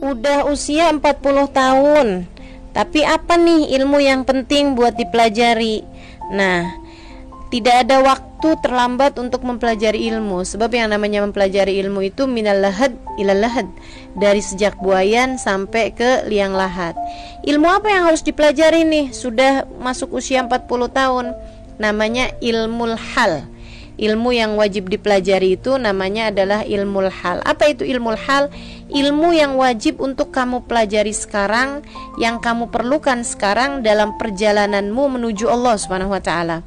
udah usia 40 tahun, tapi apa nih ilmu yang penting buat dipelajari? Nah, tidak ada waktu terlambat untuk mempelajari ilmu. Sebab yang namanya mempelajari ilmu itu minal lahad ilal lahad, dari sejak buayan sampai ke liang lahat. Ilmu apa yang harus dipelajari nih? Sudah masuk usia 40 tahun. Namanya ilmul hal. Ilmu yang wajib dipelajari itu namanya adalah ilmul hal. Apa itu ilmul hal? Ilmu yang wajib untuk kamu pelajari sekarang, yang kamu perlukan sekarang dalam perjalananmu menuju Allah Subhanahu wa taala.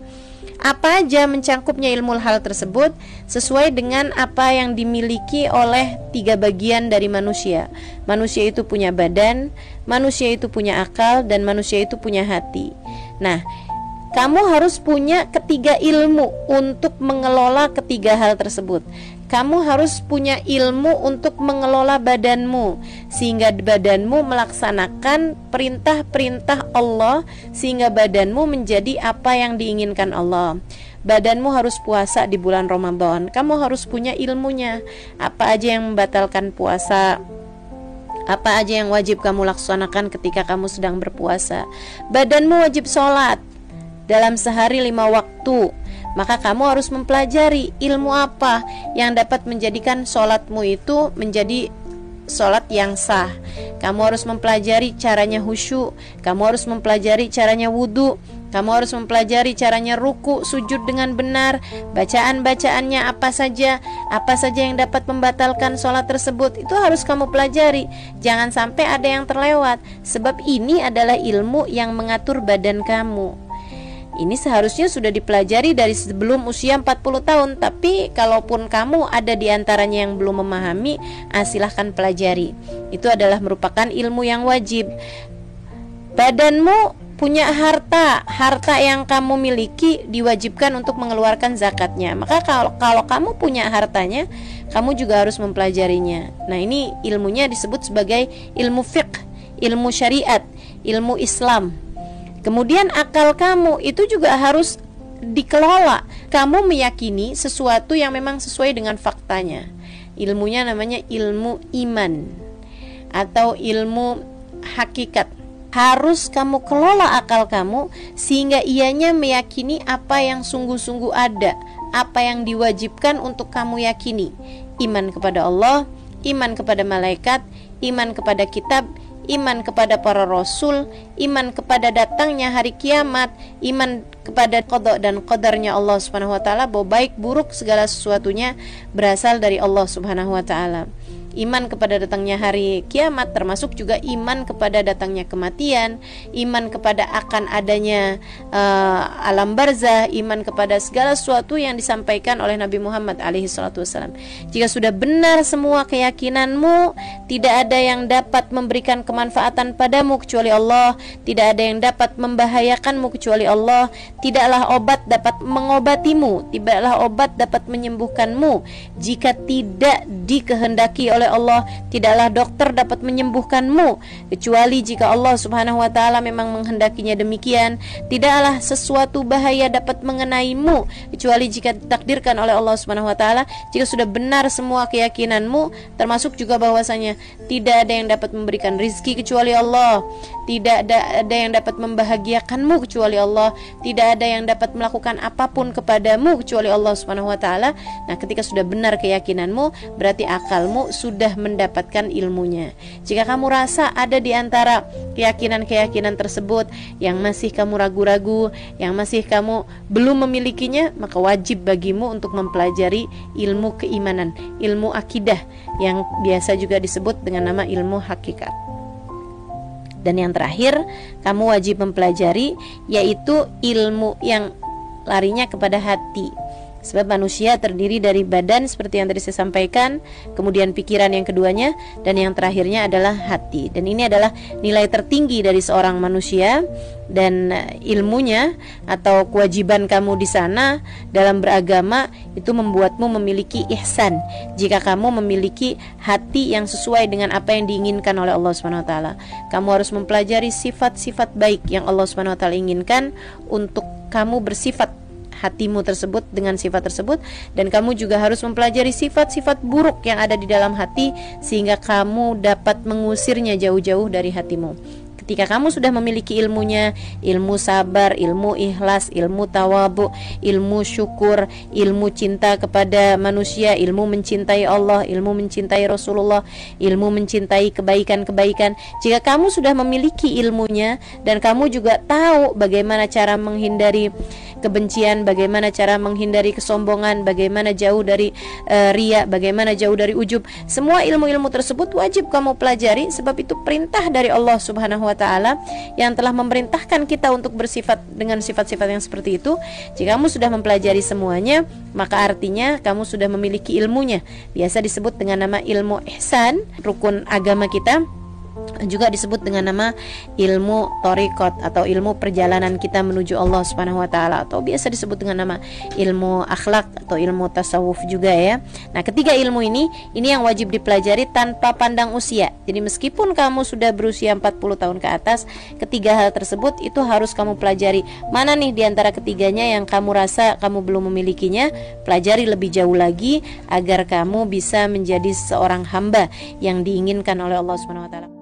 Apa aja mencangkupnya ilmu hal tersebut? Sesuai dengan apa yang dimiliki oleh 3 bagian dari manusia. Manusia itu punya badan, manusia itu punya akal, dan manusia itu punya hati. Nah, kamu harus punya ketiga ilmu untuk mengelola ketiga hal tersebut. Kamu harus punya ilmu untuk mengelola badanmu, sehingga badanmu melaksanakan perintah-perintah Allah, sehingga badanmu menjadi apa yang diinginkan Allah. Badanmu harus puasa di bulan Ramadan. Kamu harus punya ilmunya. Apa aja yang membatalkan puasa, apa aja yang wajib kamu laksanakan ketika kamu sedang berpuasa. Badanmu wajib sholat dalam sehari 5 waktu. Maka kamu harus mempelajari ilmu apa yang dapat menjadikan sholatmu itu menjadi sholat yang sah. Kamu harus mempelajari caranya khusyuk. Kamu harus mempelajari caranya wudhu. Kamu harus mempelajari caranya ruku, sujud dengan benar. Bacaan-bacaannya apa saja yang dapat membatalkan sholat tersebut, itu harus kamu pelajari. Jangan sampai ada yang terlewat. Sebab ini adalah ilmu yang mengatur badan kamu. Ini seharusnya sudah dipelajari dari sebelum usia 40 tahun. Tapi kalaupun kamu ada di antaranya yang belum memahami, silahkan pelajari. Itu adalah merupakan ilmu yang wajib. Badanmu punya harta yang kamu miliki diwajibkan untuk mengeluarkan zakatnya. Maka kalau kamu punya hartanya, kamu juga harus mempelajarinya. Nah, ini ilmunya disebut sebagai ilmu fiqh, ilmu syariat, ilmu Islam. Kemudian akal kamu itu juga harus dikelola. Kamu meyakini sesuatu yang memang sesuai dengan faktanya. Ilmunya namanya ilmu iman atau ilmu hakikat. Harus kamu kelola akal kamu sehingga ianya meyakini apa yang sungguh-sungguh ada, apa yang diwajibkan untuk kamu yakini. Iman kepada Allah, iman kepada malaikat, iman kepada kitab, iman kepada para rasul, iman kepada datangnya hari kiamat, iman kepada qada dan qadarnya Allah Subhanahu wa taala, bahwa baik buruk segala sesuatunya berasal dari Allah Subhanahu wa taala. Iman kepada datangnya hari kiamat termasuk juga iman kepada datangnya kematian, iman kepada akan adanya alam barzah, iman kepada segala sesuatu yang disampaikan oleh Nabi Muhammad SAW. Jika sudah benar semua keyakinanmu, tidak ada yang dapat memberikan kemanfaatan padamu kecuali Allah, tidak ada yang dapat membahayakanmu kecuali Allah, tidaklah obat dapat mengobatimu, tidaklah obat dapat menyembuhkanmu jika tidak dikehendaki oleh Allah, tidaklah dokter dapat menyembuhkanmu kecuali jika Allah Subhanahu wa taala memang menghendakinya demikian. Tidaklah sesuatu bahaya dapat mengenaimu kecuali jika ditakdirkan oleh Allah Subhanahu wa taala. Jika sudah benar semua keyakinanmu, termasuk juga bahwasanya tidak ada yang dapat memberikan rizki kecuali Allah, tidak ada yang dapat membahagiakanmu kecuali Allah, tidak ada yang dapat melakukan apapun kepadamu kecuali Allah Subhanahu wa taala. Nah, ketika sudah benar keyakinanmu, berarti akalmu sudah mendapatkan ilmunya. Jika kamu rasa ada di antara keyakinan-keyakinan tersebut yang masih kamu ragu-ragu, yang masih kamu belum memilikinya, maka wajib bagimu untuk mempelajari ilmu keimanan, ilmu akidah, yang biasa juga disebut dengan nama ilmu hakikat. Dan yang terakhir, kamu wajib mempelajari yaitu ilmu yang larinya kepada hati. Sebab manusia terdiri dari badan seperti yang tadi saya sampaikan, kemudian pikiran yang keduanya, dan yang terakhirnya adalah hati. Dan ini adalah nilai tertinggi dari seorang manusia, dan ilmunya atau kewajiban kamu di sana dalam beragama itu membuatmu memiliki ihsan. Jika kamu memiliki hati yang sesuai dengan apa yang diinginkan oleh Allah Subhanahu wa taala, kamu harus mempelajari sifat-sifat baik yang Allah Subhanahu wa taala inginkan untuk kamu bersifat hatimu tersebut dengan sifat tersebut, dan kamu juga harus mempelajari sifat-sifat buruk yang ada di dalam hati sehingga kamu dapat mengusirnya jauh-jauh dari hatimu. Ketika kamu sudah memiliki ilmunya, ilmu sabar, ilmu ikhlas, ilmu tawabu, ilmu syukur, ilmu cinta kepada manusia, ilmu mencintai Allah, ilmu mencintai Rasulullah, ilmu mencintai kebaikan-kebaikan. Jika kamu sudah memiliki ilmunya dan kamu juga tahu bagaimana cara menghindari kebencian, bagaimana cara menghindari kesombongan, bagaimana jauh dari riya, bagaimana jauh dari ujub, semua ilmu-ilmu tersebut wajib kamu pelajari, sebab itu perintah dari Allah Subhanahu wa Ta'ala yang telah memerintahkan kita untuk bersifat dengan sifat-sifat yang seperti itu. Jika kamu sudah mempelajari semuanya, maka artinya kamu sudah memiliki ilmunya. Biasa disebut dengan nama ilmu ihsan, rukun agama kita, juga disebut dengan nama ilmu thariqat atau ilmu perjalanan kita menuju Allah Subhanahu wa taala, atau biasa disebut dengan nama ilmu akhlak atau ilmu tasawuf juga ya. Nah, ketiga ilmu ini yang wajib dipelajari tanpa pandang usia. Jadi meskipun kamu sudah berusia 40 tahun ke atas, ketiga hal tersebut itu harus kamu pelajari. Mana nih di antara ketiganya yang kamu rasa kamu belum memilikinya? Pelajari lebih jauh lagi agar kamu bisa menjadi seorang hamba yang diinginkan oleh Allah Subhanahu wa taala.